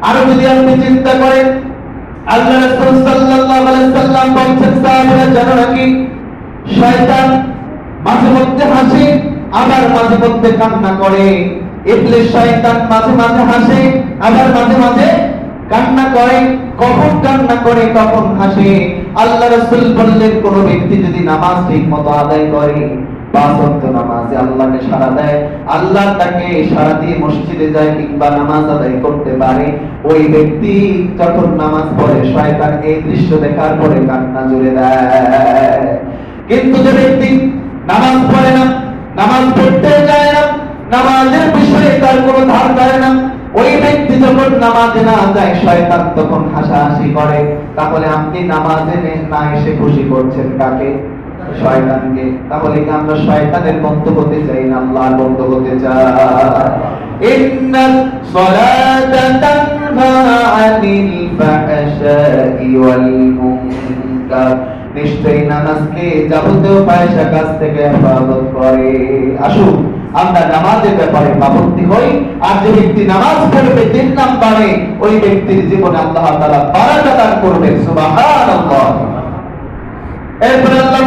আরো যদি আপনি চিন্তা করেন, আল্লাহ রাসূল সাল্লাল্লাহু আলাইহি সাল্লাম বলেছেন, সাহাবারা জানো নাকি শয়তান মাঝে মধ্যে হাসে আবার মাঝে মধ্যে কান্না করে। ইবলিস শয়তান মাঝে মাঝে হাসে আবার মাঝে মাঝে কান্না করে। কখন কান্না করে কখন হাসে? আল্লাহ রাসূল বললেন, কোন ব্যক্তি যদি নামাজ ঠিকমতো আদায় করে, পাঁচ ওয়াক্ত নামাজে আল্লাহকে সাড়া দেয়, আল্লাহ তাকে সাড়া দিয়ে মসজিদে যায় কিংবা নামাজ আদায় করতে পারে, ওই ব্যক্তি যখন নামাজ পড়ে শয়তান এই দৃশ্য দেখার পরে কান্না জুড়ে দেয়। কিন্তু যে ব্যক্তি নামাজ পড়ে না, নামাজ পড়তে যায় না, নামাজের বিষয়ে তার কোনো ধার ধারে না, ওই ব্যক্তি যখন নামাজে না যায় শয়তান তখন হাসাহাসি করে। তাহলে আপনি নামাজে না এসে খুশি করছেন কাকে? শয়তানকে। তাহলে কি আমরা শয়তানের বন্ধু হতে চাই না আল্লাহর বন্ধু হতে চাই? ইন্নাস সালাতা তানহা আনিল ফাহশাই ওয়াল মুনকার, নিশ্চয়ই নামাজকে যাবতীয় ফাহিশা কাজ থেকে হেফাজত করে। আসুন আমরা নামাজের ব্যাপারে পাবন্দী হই, আর যে ব্যক্তি নামাজ পড়বে 3 নম্বরে ওই ব্যক্তির জীবনে আল্লাহ তাআলা বারাকা দান করবেন। সুবহানাল্লাহ। এরপর আল্লাহ